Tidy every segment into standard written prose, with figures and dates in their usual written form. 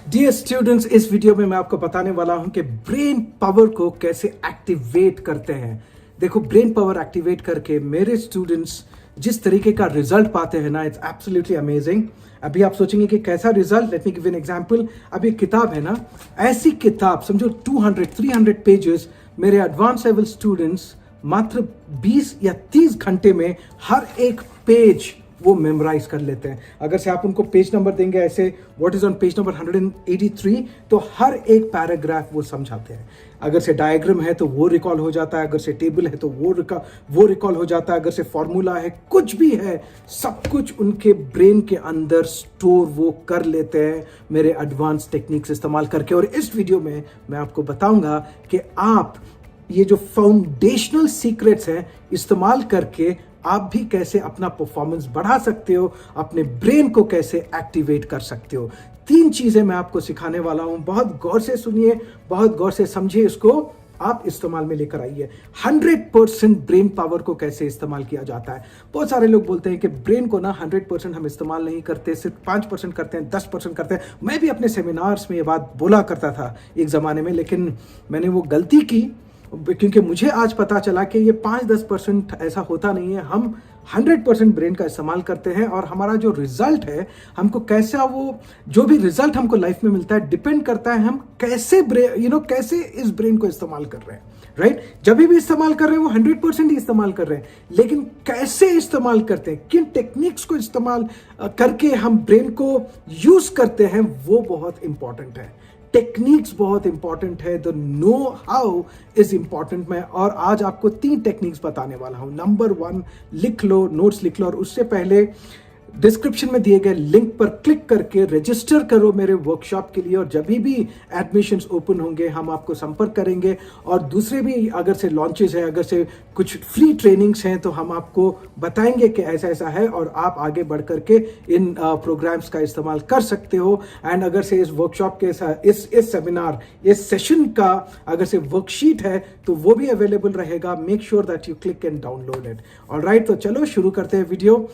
Dear students, इस video में मैं आपको बताने वाला हूं कि ब्रेन पावर को कैसे एक्टिवेट करते हैं। देखो, ब्रेन पावर एक्टिवेट करके मेरे स्टूडेंट्स जिस तरीके का रिजल्ट पाते हैं ना, इट्स एब्सोल्युटली अमेजिंग। अभी आप सोचेंगे कि कैसा result, let me give an example. अब ये किताब है ना, ऐसी किताब समझो 200-300 पेजेस, मेरे एडवांस लेवल स्टूडेंट्स मात्र 20 या 30 घंटे में हर एक पेज वो मेमोराइज कर लेते हैं। अगर से आप उनको पेज नंबर देंगे ऐसे, what is on page number 183, तो हर एक पैराग्राफ वो समझाते हैं। अगर से डायग्राम है तो वो रिकॉल हो जाता है, अगर से टेबल है तो वो रिकॉल हो जाता है, अगर से फॉर्मूला है, कुछ भी है, सब कुछ उनके ब्रेन के अंदर स्टोर वो कर लेते हैं मेरे एडवांस टेक्निक्स इस्तेमाल करके। और इस वीडियो में मैं आपको बताऊंगा कि आप ये जो फाउंडेशनल सीक्रेट्स हैं इस्तेमाल करके आप भी कैसे अपना परफॉर्मेंस बढ़ा सकते हो, अपने ब्रेन को कैसे एक्टिवेट कर सकते हो। 3 चीजें मैं आपको सिखाने वाला हूं, बहुत गौर से सुनिए, बहुत गौर से समझिए, इसको आप इस्तेमाल में लेकर आइए। 100% ब्रेन पावर को कैसे इस्तेमाल किया जाता है। बहुत सारे लोग बोलते हैं कि ब्रेन को ना 100% हम इस्तेमाल नहीं करते, सिर्फ 5% करते हैं, 10% करते हैं। मैं भी अपने सेमिनार्स में ये बात बोला करता था एक जमाने में, लेकिन मैंने वो गलती की क्योंकि मुझे आज पता चला कि ये 5-10% ऐसा होता नहीं है। हम 100% ब्रेन का इस्तेमाल करते हैं और हमारा जो रिजल्ट है, हमको कैसा वो जो भी रिजल्ट हमको लाइफ में मिलता है, डिपेंड करता है हम कैसे कैसे इस ब्रेन को इस्तेमाल कर रहे हैं। राइट? जब भी इस्तेमाल कर रहे हैं वो 100% ही इस्तेमाल कर रहे हैं, लेकिन कैसे इस्तेमाल करते हैं, किन टेक्निक्स को इस्तेमाल करके हम ब्रेन को यूज करते हैं, वो बहुत इंपॉर्टेंट है। टेक्निक्स बहुत इंपॉर्टेंट है, the know how is important. मैं और आज आपको 3 टेक्निक्स बताने वाला हूं। नंबर 1, लिख लो, नोट्स लिख लो, और उससे पहले डिस्क्रिप्शन में दिए गए लिंक पर क्लिक करके रजिस्टर करो मेरे वर्कशॉप के लिए, और जब भी एडमिशन्स ओपन होंगे हम आपको संपर्क करेंगे। और दूसरे भी अगर से लॉन्चेस है, अगर से कुछ फ्री ट्रेनिंग्स हैं, तो हम आपको बताएंगे कि ऐसा ऐसा है और आप आगे बढ़ करके इन प्रोग्राम्स का इस्तेमाल कर सकते हो। एंड अगर से इस वर्कशॉप के इस सेमिनार, इस सेशन का अगर से वर्कशीट है तो वो भी अवेलेबल रहेगा। Make sure that you click and download it. Alright, तो चलो शुरू करते हैं वीडियो।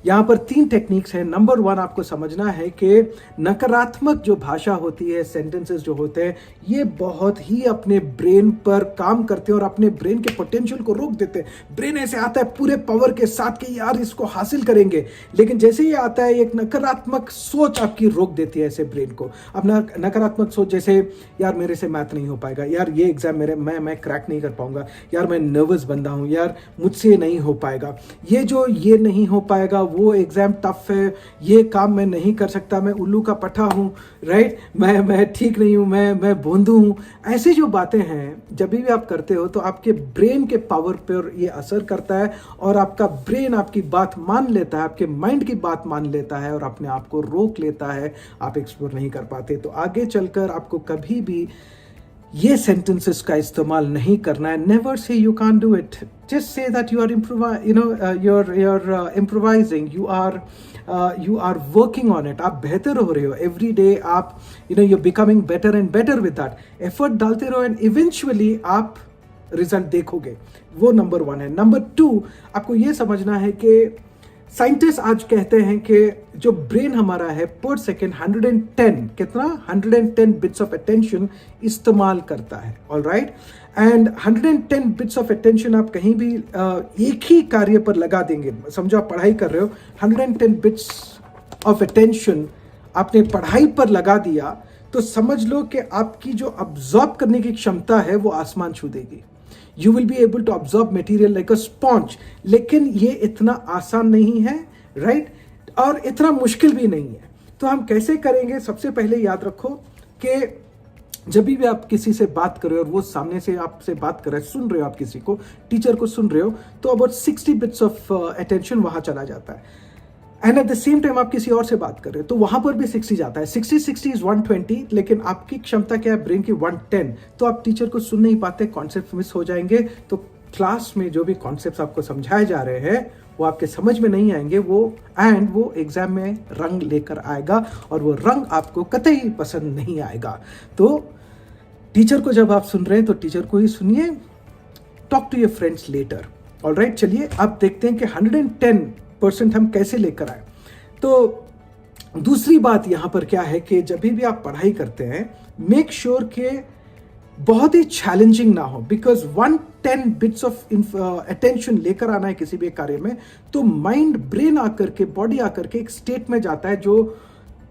यहां पर 3 टेक्निक्स हैं। नंबर 1, आपको समझना है कि नकारात्मक जो भाषा होती है, सेंटेंसेस जो होते हैं, ये बहुत ही अपने ब्रेन पर काम करते हैं और अपने ब्रेन के पोटेंशियल को रोक देते हैं। ब्रेन ऐसे आता है पूरे पावर के साथ कि यार इसको हासिल करेंगे, लेकिन जैसे ही आता है एक नकारात्मक सोच आपकी रोक देती है ऐसे ब्रेन को। अपना नकारात्मक सोच, जैसे यार मेरे से मैथ नहीं हो पाएगा, यार ये एग्जाम मैं क्रैक नहीं कर पाऊंगा, यार मैं नर्वस बंदा हूं, यार मुझसे नहीं हो पाएगा, ये नहीं हो पाएगा, वो एग्जाम टफ है, ये काम मैं नहीं कर सकता, मैं उल्लू का पट्टा हूं, राइट, मैं ठीक नहीं हूं, मैं भोंदू हूं। ऐसी जो बातें हैं जब भी आप करते हो तो आपके ब्रेन के पावर पर ये असर करता है और आपका ब्रेन आपकी बात मान लेता है, आपके माइंड की बात मान लेता है और अपने आप को रोक लेता है, आप एक्सप्लोर नहीं कर पाते। तो आगे चलकर आपको कभी भी ये सेंटेंसेस का इस्तेमाल नहीं करना है। Never say you can't do it, just say that you are improvising, you are working on it. आप बेहतर हो रहे हो एवरी डे, आप you becoming better and better with that. Effort डालते रहो एंड इवेंचुअली आप रिजल्ट देखोगे। वो नंबर 1 है। नंबर 2, आपको ये समझना है कि साइंटिस्ट आज कहते हैं कि जो ब्रेन हमारा है पर सेकेंड 110 बिट्स ऑफ अटेंशन इस्तेमाल करता है। Alright, and 110 bits of attention आप कहीं भी एक ही कार्य पर लगा देंगे। समझो आप पढ़ाई कर रहे हो, 110 बिट्स ऑफ अटेंशन आपने पढ़ाई पर लगा दिया, तो समझ लो कि आपकी जो अब्जॉर्ब करने की क्षमता है वो आसमान छू देगी। You will be able to absorb material like a sponge। लेकिन ये इतना आसान नहीं है, राइट, और इतना मुश्किल भी नहीं है। तो हम कैसे करेंगे? सबसे पहले याद रखो कि जब भी आप किसी से बात कर रहे हो और वो सामने से आपसे बात कर रहे हैं, सुन रहे हो, आप किसी को, टीचर को सुन रहे हो, तो अबाउट 60 बिट्स ऑफ अटेंशन वहां चला जाता है। And at the same time आप किसी और से बात कर रहे हो तो वहां पर भी 60 जाता है। 60 इज 120, लेकिन आपकी क्षमता क्या है ब्रेन की? 110। तो आप टीचर को सुन नहीं पाते, कॉन्सेप्ट मिस हो जाएंगे। तो क्लास में जो भी कॉन्सेप्ट्स आपको समझाए जा रहे हैं वो आपके समझ में नहीं आएंगे, वो एग्जाम में रंग लेकर आएगा और वो रंग आपको कतई पसंद नहीं आएगा। तो टीचर को जब आप सुन रहे हैं तो टीचर को ही सुनिए, talk to your friends later. Alright, चलिए अब देखते हैं कि 110% हम कैसे लेकर आए। तो दूसरी बात यहां पर क्या है कि जब भी आप पढ़ाई करते हैं, मेक श्योर के बहुत ही चैलेंजिंग ना हो, बिकॉज 110 बिट्स ऑफ अटेंशन लेकर आना है किसी भी कार्य में, तो माइंड, ब्रेन आकर के, बॉडी आकर के एक स्टेट में जाता है जो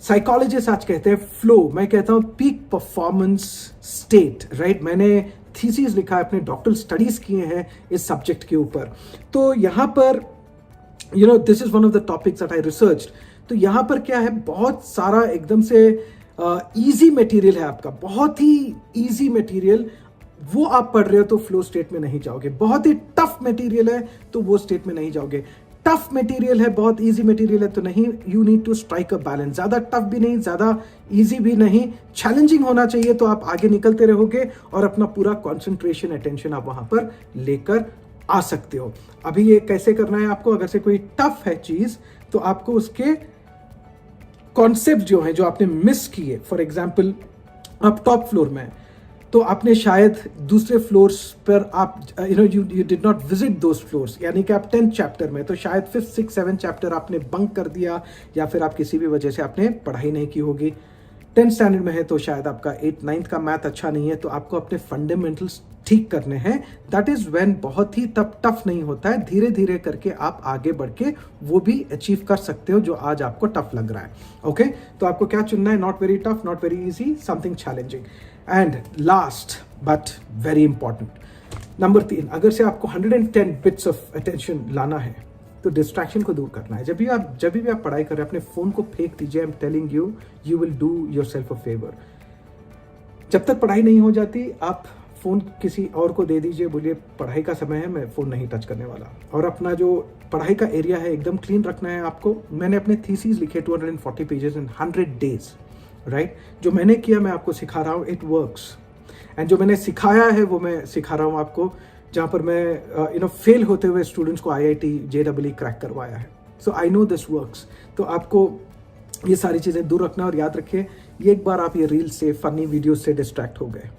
साइकोलॉजिस्ट आज कहते हैं फ्लो, मैं कहता हूं पीक परफॉर्मेंस स्टेट। राइट, मैंने थीसिस लिखा है, अपने डॉक्टरल स्टडीज किए हैं इस सब्जेक्ट के ऊपर। तो यहां पर this is one of the topics that I research. तो यहां पर क्या है, बहुत सारा एकदम से इजी मटेरियल है आपका, बहुत ही इजी मटेरियल, वो आप पढ़ रहे हो तो फ्लो स्टेट में नहीं जाओगे। बहुत ही टफ मटेरियल है तो वो स्टेट में नहीं जाओगे। टफ मटेरियल है, बहुत इजी मटेरियल है तो नहीं, you need to strike a balance, ज्यादा टफ भी नहीं, ज्यादा इजी भी नहीं, चैलेंजिंग होना चाहिए, तो आप आगे निकलते रहोगे और अपना पूरा कंसंट्रेशन, अटेंशन आप वहां पर लेकर आ सकते हो। अभी ये कैसे करना है आपको, अगर से कोई टफ है चीज तो आपको उसके कॉन्सेप्ट जो है, जो आपने मिस किए, फॉर एग्जाम्पल आप टॉप फ्लोर में तो आपने शायद दूसरे फ्लोर्स पर आप you did not visit those floors, यानी कि आप 10th चैप्टर में, तो शायद 5th 6th 7th चैप्टर आपने बंक कर दिया, या फिर आप किसी भी वजह से आपने पढ़ाई नहीं की होगी। 10th स्टैंडर्ड में है तो शायद आपका 8th 9th का मैथ अच्छा नहीं है, तो आपको अपने फंडामेंटल्स ठीक करने हैं। दैट इज व्हेन बहुत ही तब टफ नहीं होता है, धीरे धीरे करके आप आगे बढ़ के वो भी अचीव कर सकते हो जो आज आपको टफ लग रहा है। ओके, तो आपको क्या चुनना है, not very tough, not very easy, something challenging. And last but very important, number 3, अगर से आपको 110 बिट्स ऑफ अटेंशन लाना है तो डिस्ट्रैक्शन को दूर करना है। जब भी आप पढ़ाई कर रहे हैं, अपने फोन को फेंक दीजिए। I am telling you, you will do yourself a favour. जब तक पढ़ाई नहीं हो जाती, आप फोन किसी और को दे दीजिए, बोलिए पढ़ाई का समय है, मैं फोन नहीं टच करने वाला। और अपना जो पढ़ाई का एरिया है एकदम क्लीन रखना है आपको। मैंने अपने थीसिस लिखे 240 पेजेस इन 100 डेज। राइट, जो मैंने किया मैं आपको सिखा रहा हूँ, इट वर्क्स। एंड जो मैंने सिखाया है वो मैं सिखा रहा हूँ आपको, जहाँ पर मैं फेल होते हुए स्टूडेंट्स को IIT JEE क्रैक करवाया है। सो आई नो दिस वर्क्स। तो आपको ये सारी चीज़ें दूर रखना, और याद रखिए, ये एक बार आप ये रील से, फनी वीडियो से डिस्ट्रैक्ट हो गए,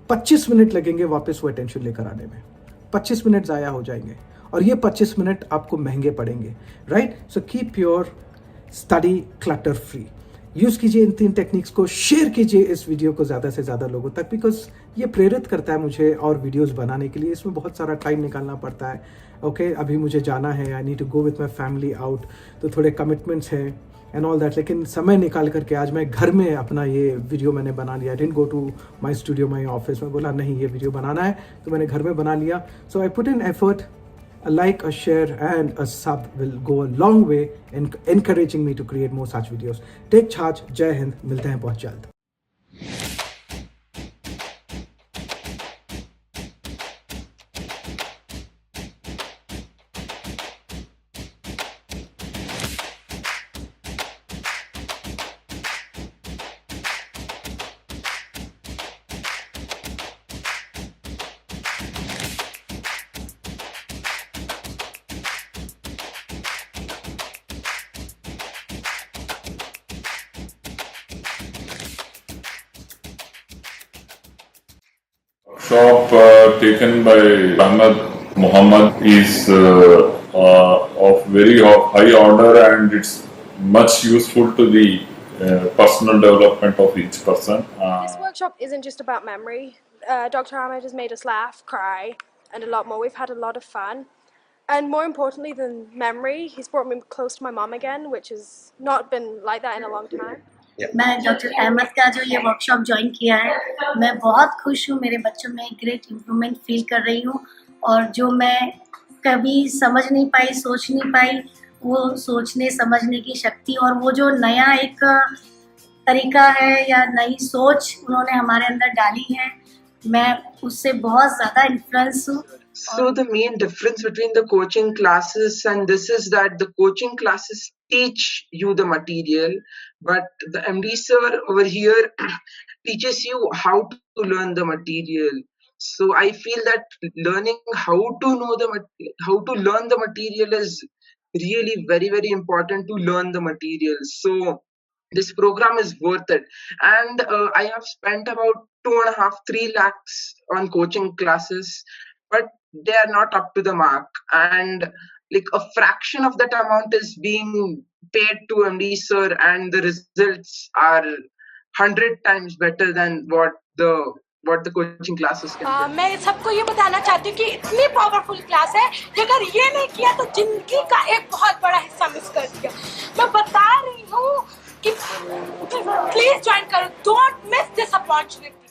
25 मिनट लगेंगे वापस वो अटेंशन लेकर आने में। 25 मिनट ज़ाया हो जाएंगे और ये 25 मिनट आपको महंगे पड़ेंगे। Right, so keep your study clutter free. Use कीजिए इन 3 टेक्निक्स को, शेयर कीजिए इस वीडियो को ज़्यादा से ज़्यादा लोगों तक, बिकॉज ये प्रेरित करता है मुझे और वीडियोस बनाने के लिए। इसमें बहुत सारा टाइम निकालना पड़ता है। ओके, अभी मुझे जाना है, I need to go with my family out, तो थोड़े कमिटमेंट्स हैं एंड ऑल दैट, लेकिन समय निकाल करके आज मैं घर में अपना ये वीडियो मैंने बना लिया। I didn't go to my studio, my office में, बोला नहीं ये वीडियो बनाना है तो मैंने घर में बना लिया। So I put in effort. A like, a share and a sub will go a long way in encouraging me to create more such videos. Take charge. जय हिंद, मिलते हैं बहुत जल्द। Shop taken by Ahmed Muhammad is of very high order, and it's much useful to the personal development of each person. This workshop isn't just about memory. Dr. Ahmed has made us laugh, cry, and a lot more. We've had a lot of fun. And more importantly than memory, he's brought me close to my mom again, which has not been like that in a long time. मैं doctor Ahmad का जो ये workshop join किया है, मैं बहुत खुश हूँ। मेरे बच्चों में एक ग्रेट इम्प्रूवमेंट फील कर रही हूँ, और जो मैं कभी समझ नहीं पाई, सोच नहीं पाई, वो सोचने समझने की शक्ति और वो जो नया एक तरीका है या नई सोच उन्होंने हमारे अंदर डाली है, मैं उससे बहुत ज़्यादा इन्फ्लुएंस हूँ। So the main difference between the coaching classes and this is that the coaching classes teach you the material, but the MD sir over here teaches you how to learn the material. So I feel that learning how to learn the material is really very important to learn the material. So this program is worth it. And I have spent about 2.5-3 lakhs on coaching classes, but they are not up to the mark, and like a fraction of that amount is being paid to MD sir, and the results are 100 times better than what the coaching classes can do. मैं सबको ये बताना चाहती हूँ कि इतनी powerful class है कि अगर ये नहीं किया तो जिंदगी का एक बहुत बड़ा हिस्सा मिस कर दिया। मैं बता रही हूँ कि प्लीज ज्वाइन करो, डोंट मिस दिस अपॉर्चुनिटी।